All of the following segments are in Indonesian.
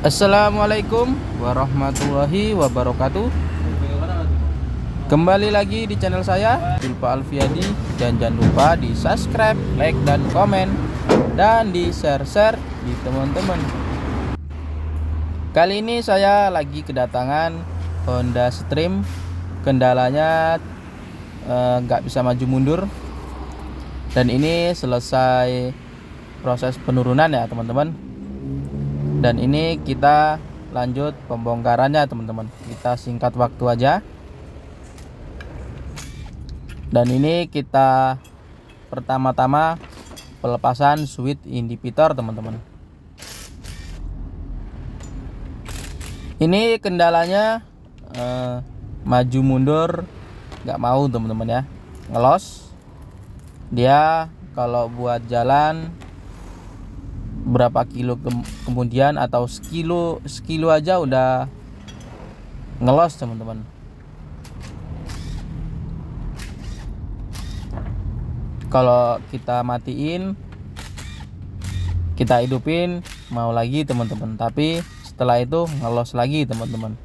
Assalamualaikum warahmatullahi wabarakatuh. Kembali lagi di channel saya, Zulfa Alfiadi. Dan jangan lupa di subscribe, like, dan komen, dan di share-share di teman-teman. Kali ini saya lagi kedatangan Honda Stream. Kendalanya nggak bisa maju mundur. Dan ini selesai proses penurunan ya teman-teman. Dan ini kita lanjut pembongkarannya teman-teman. Kita singkat waktu aja. Dan ini kita pertama-tama pelepasan switch indicator teman-teman. Ini kendalanya maju mundur nggak mau teman-teman ya, ngelos. Dia kalau buat jalan berapa kilo kemudian atau sekilo aja udah ngelos teman-teman. Kalau kita matiin, kita hidupin, mau lagi teman-teman, tapi setelah itu ngelos lagi teman-teman.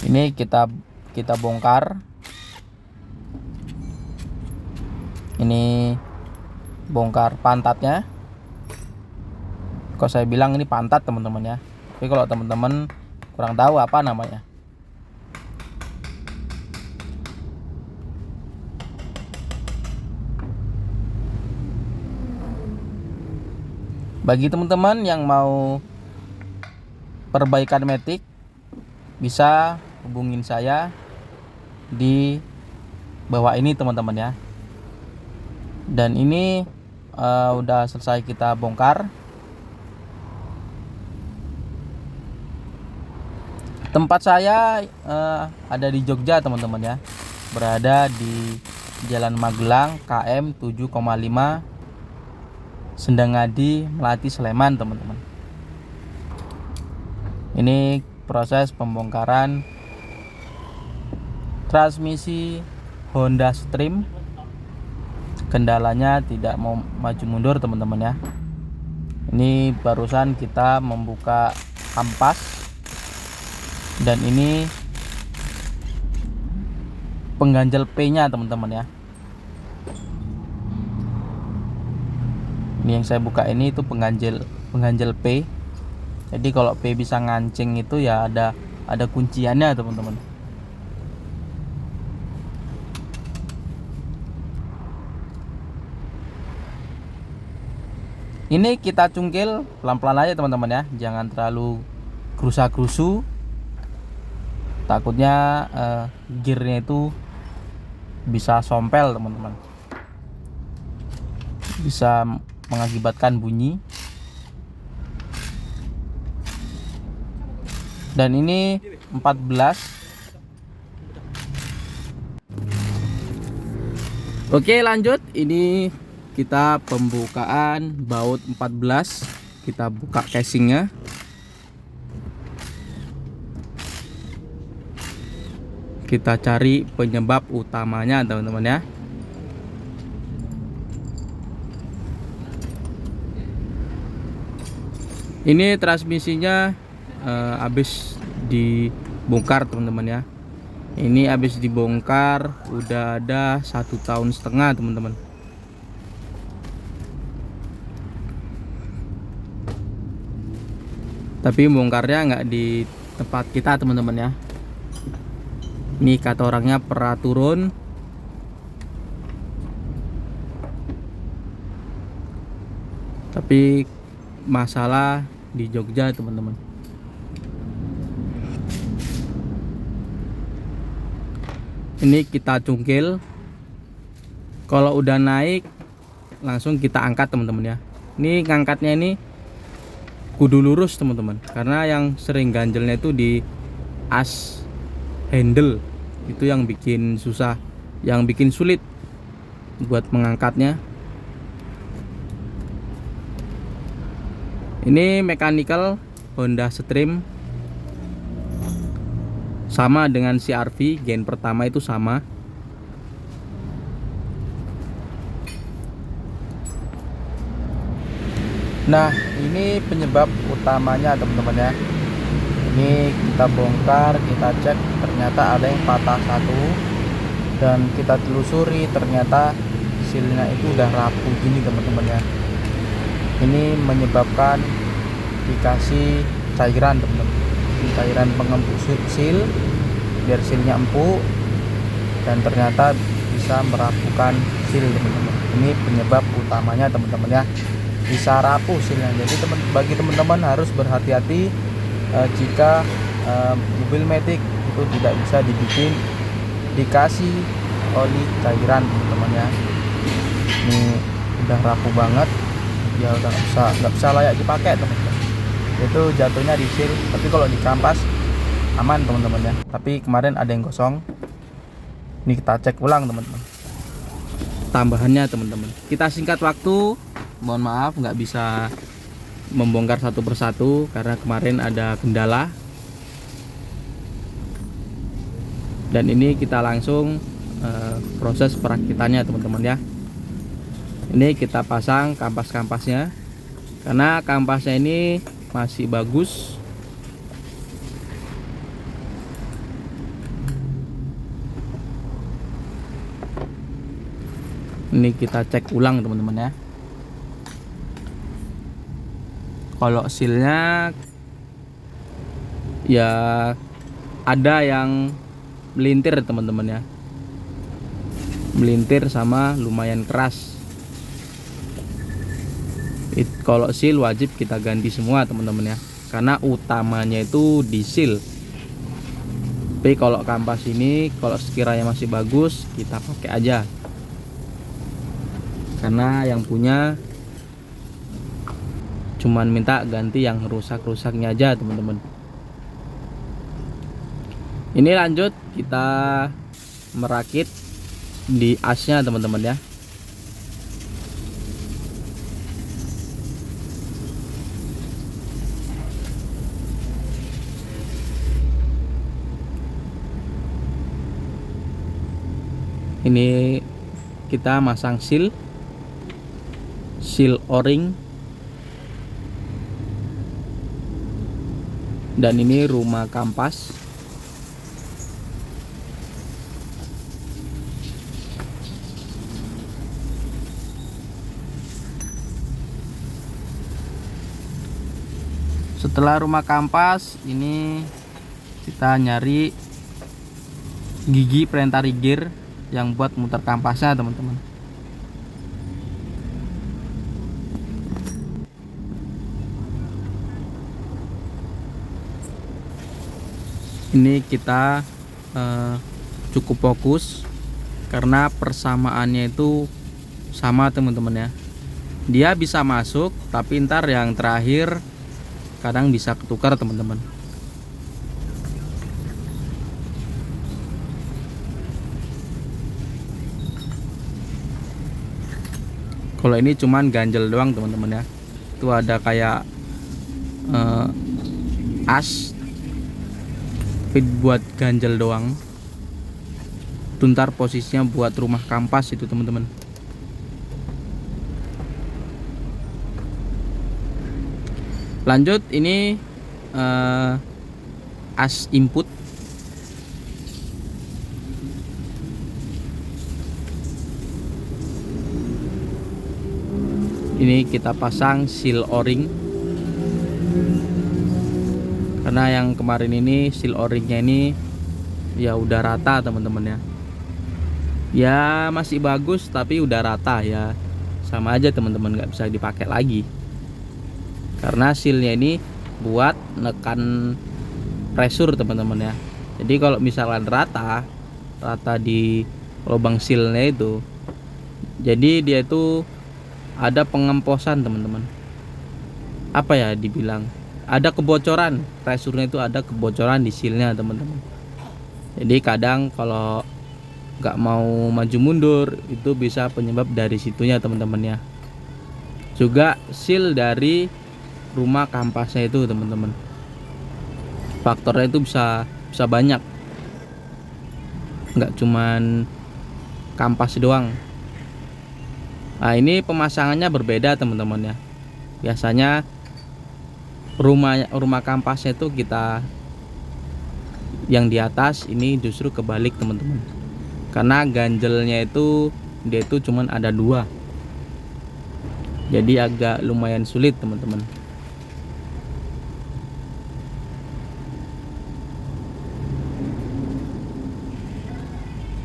Ini kita bongkar. Ini bongkar pantatnya. Kok saya bilang ini pantat teman-teman ya, tapi kalau teman-teman kurang tahu apa namanya. Bagi teman-teman yang mau perbaikan matic, bisa hubungin saya di bawah ini teman-teman ya. Dan ini udah selesai kita bongkar. Tempat saya ada di Jogja teman-teman ya, berada di Jalan Magelang KM 7,5 Sendangadi, Melati, Sleman teman-teman. Ini proses pembongkaran transmisi Honda Stream. Kendalanya tidak mau maju mundur teman-teman ya. Ini barusan kita membuka ampas. Dan ini pengganjal P nya teman-teman ya. Ini yang saya buka ini itu pengganjal P. Jadi kalau P bisa ngancing itu ya ada kunciannya teman-teman. Ini kita cungkil pelan-pelan aja teman-teman ya, jangan terlalu gerusa-gerusu. Takutnya gearnya itu bisa sompel teman-teman, bisa mengakibatkan bunyi. Dan ini 14. Oke lanjut, ini kita pembukaan baut 14. Kita buka casingnya. Kita cari penyebab utamanya teman-teman ya. Ini transmisinya habis dibongkar teman-teman ya. Ini habis dibongkar udah ada 1,5 tahun teman-teman. Tapi bongkarnya nggak di tempat kita teman-teman ya. Ini kata orangnya peraturun. Tapi masalah di Jogja teman-teman. Ini kita cungkil. Kalau udah naik langsung kita angkat teman-teman ya. Ini ngangkatnya ini kudu lurus teman-teman, karena yang sering ganjelnya itu di as handle. Itu yang bikin susah, yang bikin sulit buat mengangkatnya. Ini mechanical Honda Stream, sama dengan CR-V gen pertama itu sama. Nah, ini penyebab utamanya teman-teman ya. Ini kita bongkar, kita cek, ternyata ada yang patah satu, dan kita telusuri ternyata silnya itu udah rapuh gini teman-teman ya. Ini menyebabkan dikasih cairan teman-teman, cairan pengempuk sil biar silnya empuk, dan ternyata bisa merapuhkan sil teman-teman. Ini penyebab utamanya teman-teman ya, bisa rapuh silnya. Jadi bagi teman-teman harus berhati-hati jika mobil matic itu tidak bisa dibikin dikasih oli cairan teman-teman ya. Ini udah rapuh banget ya, udah nggak bisa layak dipakai teman-teman. Itu jatuhnya di sil, tapi kalau di kampas aman teman-teman ya. Tapi kemarin ada yang gosong, ini kita cek ulang teman-teman tambahannya teman-teman. Kita singkat waktu, mohon maaf nggak bisa membongkar satu persatu karena kemarin ada kendala. Dan ini kita langsung proses perakitannya teman-teman ya. Ini kita pasang kampas-kampasnya, karena kampasnya ini masih bagus. Ini kita cek ulang teman-teman ya. Kalau silnya ya ada yang melintir teman-teman ya, melintir sama lumayan keras. Kalau sil wajib kita ganti semua teman-teman ya, karena utamanya itu di sil. Tapi kalau kampas ini kalau sekiranya masih bagus kita pakai aja, karena yang punya cuman minta ganti yang rusak-rusaknya aja teman-teman. Ini lanjut kita merakit di asnya teman-teman ya. Ini kita masang seal o-ring, dan ini rumah kampas. Setelah rumah kampas, ini kita nyari gigi perintah gear yang buat muter kampasnya teman-teman. Ini kita cukup fokus karena persamaannya itu sama teman-teman ya. Dia bisa masuk, tapi ntar yang terakhir kadang bisa ketukar teman-teman. Kalau ini cuman ganjel doang teman-teman ya. Itu ada kayak as fit buat ganjel doang. Tuntar posisinya buat rumah kampas itu teman-teman. Lanjut, ini as input. Ini kita pasang seal o-ring, karena yang kemarin ini seal o-ringnya ini ya udah rata teman-teman ya. Ya masih bagus tapi udah rata ya, sama aja teman-teman, nggak bisa dipakai lagi. Karena sealnya ini buat nekan pressure teman-teman ya. Jadi kalau misalkan rata di lubang sealnya itu, jadi dia itu ada pengemposan teman-teman. Apa ya dibilang, ada kebocoran, pressure-nya itu ada kebocoran di sealnya teman-teman. Jadi kadang kalau nggak mau maju mundur itu bisa penyebab dari situnya teman-teman ya. Juga seal dari rumah kampasnya itu teman-teman, faktornya itu bisa banyak, nggak cuman kampas doang. Nah ini pemasangannya berbeda teman-teman ya. Biasanya rumah kampasnya itu kita yang di atas, ini justru kebalik teman-teman. Karena ganjelnya itu dia itu cuman ada 2. Jadi agak lumayan sulit teman-teman.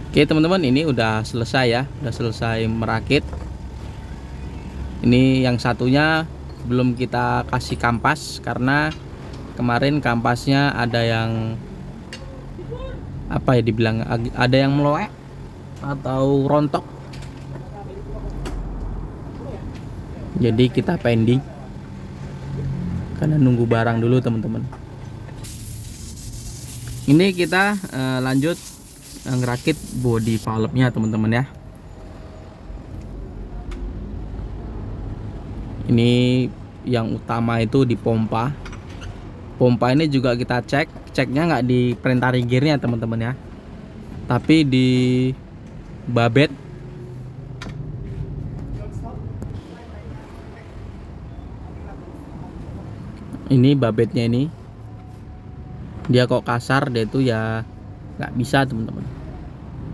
Oke teman-teman, ini udah selesai ya, udah selesai merakit. Ini yang satunya belum kita kasih kampas karena kemarin kampasnya ada yang apa ya dibilang, ada yang meloek atau rontok. Jadi kita pending karena nunggu barang dulu teman-teman. Ini kita lanjut ngerakit body valve-nya teman-teman ya. Ini yang utama itu di pompa. Pompa ini juga kita ceknya nggak di perintari gearnya teman-teman ya, tapi di babet. Ini babetnya ini, dia kok kasar, dia itu ya nggak bisa teman-teman,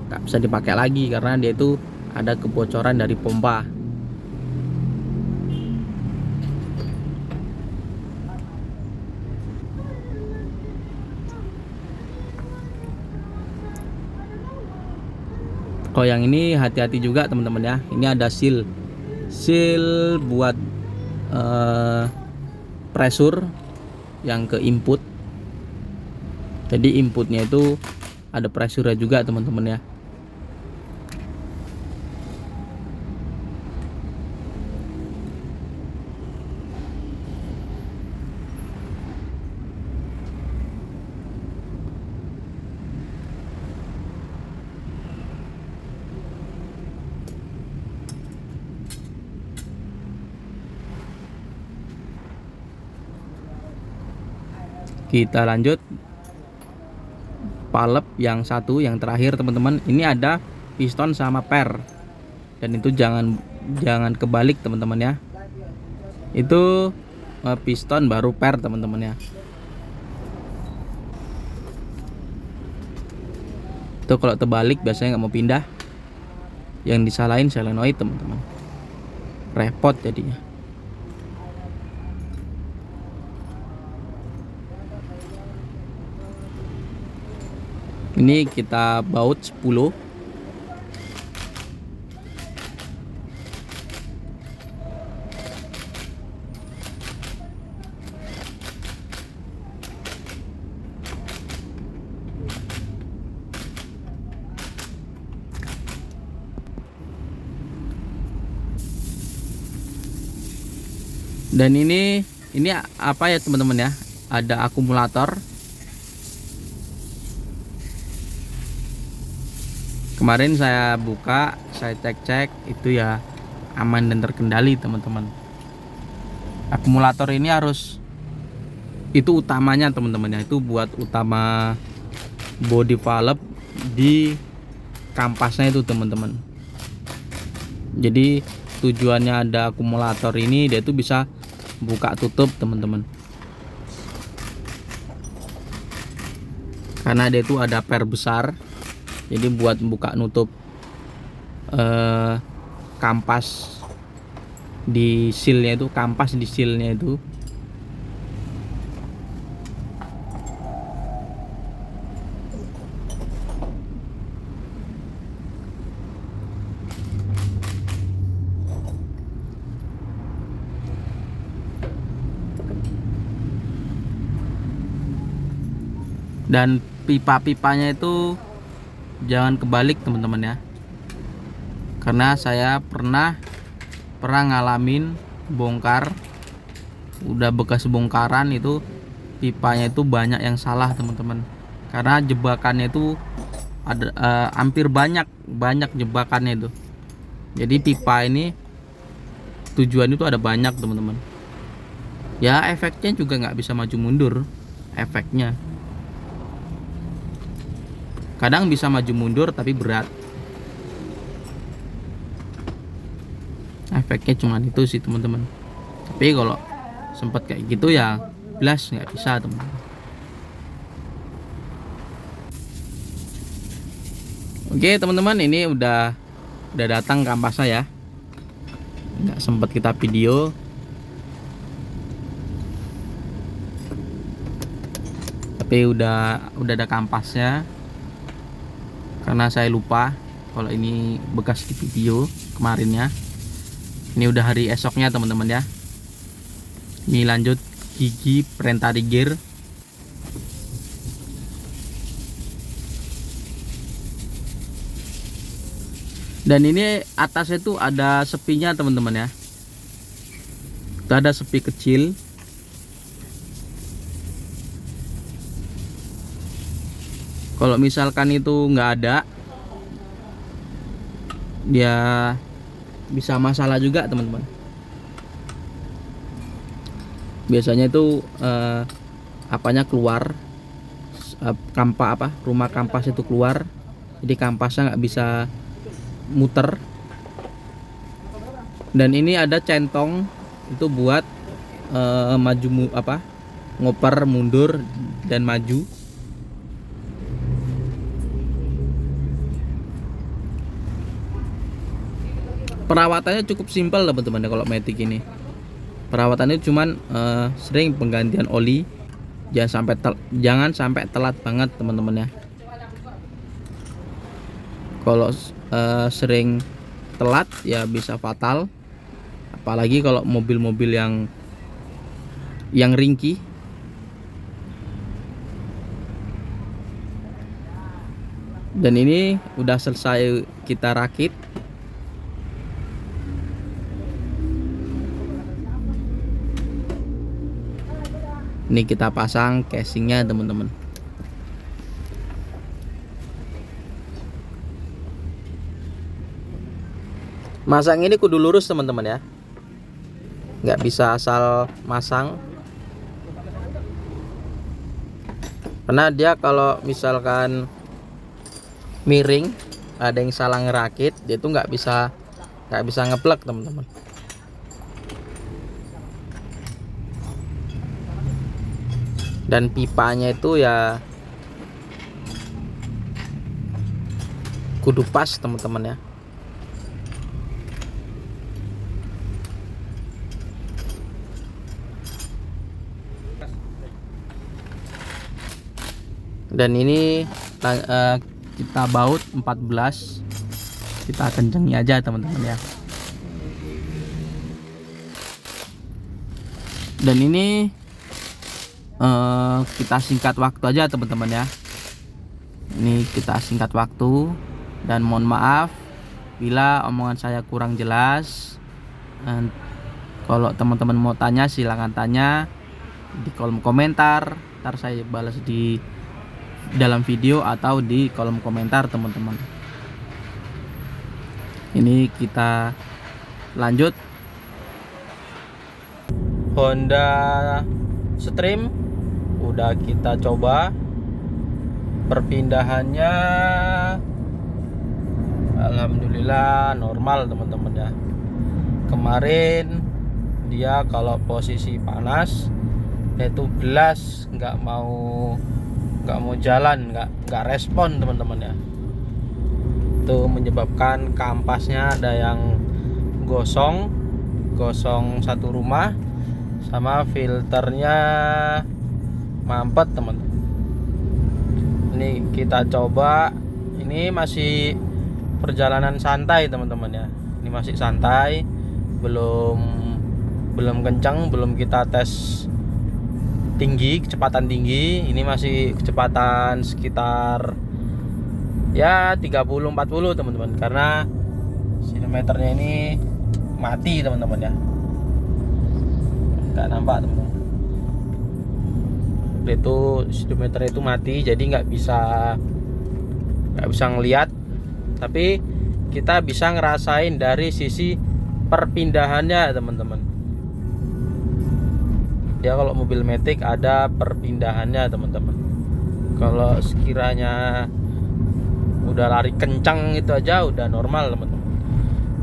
nggak bisa dipakai lagi karena dia itu ada kebocoran dari pompa. Kalau yang ini hati-hati juga teman-teman ya. Ini ada seal buat pressure yang ke input. Jadi inputnya itu ada pressure juga teman-teman ya. Kita lanjut valve yang satu, yang terakhir teman-teman. Ini ada piston sama per, dan itu jangan kebalik teman-teman ya. Itu piston baru per teman-teman ya. Itu kalau terbalik biasanya nggak mau pindah, yang disalahin solenoid teman-teman, repot jadinya. Ini kita baut 10. Dan ini apa ya teman-teman ya? Ada akumulator. Kemarin saya buka, saya cek itu ya aman dan terkendali teman-teman. Akumulator ini harus, itu utamanya teman-teman ya, itu buat utama body valve di kampasnya itu teman-teman. Jadi tujuannya ada akumulator ini, dia itu bisa buka tutup teman-teman, karena dia itu ada per besar. Jadi buat buka nutup kampas di sealnya itu, kampas di sealnya itu. Dan pipa-pipanya itu jangan kebalik teman-teman ya, karena saya pernah ngalamin bongkar, udah bekas bongkaran itu pipanya itu banyak yang salah teman-teman, karena jebakannya itu ada hampir banyak jebakannya itu. Jadi pipa ini tujuan itu ada banyak teman-teman ya, efeknya juga nggak bisa maju mundur. Efeknya kadang bisa maju mundur tapi berat. Efeknya cuma itu sih teman-teman. Tapi kalau sempet kayak gitu ya belas nggak bisa teman. Oke teman-teman, ini udah datang kampasnya ya, nggak sempet kita video. Tapi udah ada kampasnya, karena saya lupa kalau ini bekas di video kemarinnya. Ini udah hari esoknya teman-teman ya. Ini lanjut gigi perintah gear. Dan ini atasnya tuh ada sepinya teman-teman ya. Itu ada sepi kecil. Kalau misalkan itu nggak ada, dia bisa masalah juga teman-teman. Biasanya itu apanya keluar, rumah kampas itu keluar, jadi kampasnya nggak bisa muter. Dan ini ada centong itu buat ngoper mundur dan maju. Perawatannya cukup simpel teman-teman ya kalau Matic ini. Perawatannya cuman sering penggantian oli, jangan sampai telat banget teman-teman ya. Kalau sering telat ya bisa fatal, apalagi kalau mobil-mobil yang ringkih. Dan ini udah selesai kita rakit. Ini kita pasang casingnya teman-teman. Masang ini kudu lurus teman-teman ya, nggak bisa asal masang, karena dia kalau misalkan miring, ada yang salah ngerakit, dia tuh nggak bisa ngeplek teman-teman. Dan pipanya itu ya kudu pas teman-teman ya. Dan ini kita baut 14, kita kencengi aja teman-teman ya. Dan ini kita singkat waktu aja teman-teman ya. Ini kita singkat waktu, dan mohon maaf bila omongan saya kurang jelas. Kalau teman-teman mau tanya silahkan tanya di kolom komentar, ntar saya balas di dalam video atau di kolom komentar teman-teman. Ini kita lanjut Honda Stream, udah kita coba perpindahannya, alhamdulillah normal teman-teman ya. Kemarin dia kalau posisi panas itu belas nggak mau jalan, nggak respon teman-teman ya. Itu menyebabkan kampasnya ada yang gosong satu rumah, sama filternya mampet teman-teman. Ini kita coba, ini masih perjalanan santai teman-teman ya. Ini masih santai, belum kencang, belum kita tes kecepatan tinggi. Ini masih kecepatan sekitar ya 30-40 teman-teman, karena speedometernya ini mati teman-teman ya, nggak nampak teman-teman. Itu speedometer itu mati, jadi nggak bisa ngelihat, tapi kita bisa ngerasain dari sisi perpindahannya teman-teman. Ya kalau mobil Matic ada perpindahannya teman-teman. Kalau sekiranya udah lari kencang itu aja udah normal teman-teman.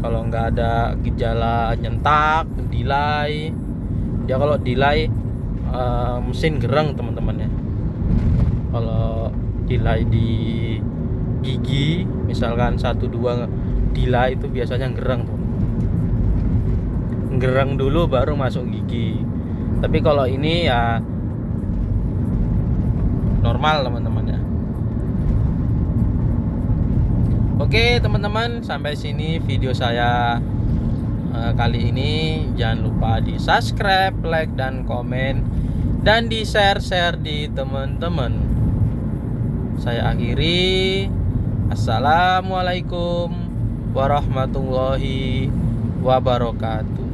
Kalau nggak ada gejala nyentak, delay, Dia kalau delay mesin gereng teman-teman ya. Kalau delay di gigi misalkan 1-2 delay itu biasanya gereng tuh. Gereng dulu baru masuk gigi. Tapi kalau ini ya normal teman-teman ya. Oke teman-teman, sampai sini video saya kali ini. Jangan lupa di subscribe, like, dan komen, dan di share di teman-teman. Saya akhiri. Assalamualaikum warahmatullahi wabarakatuh.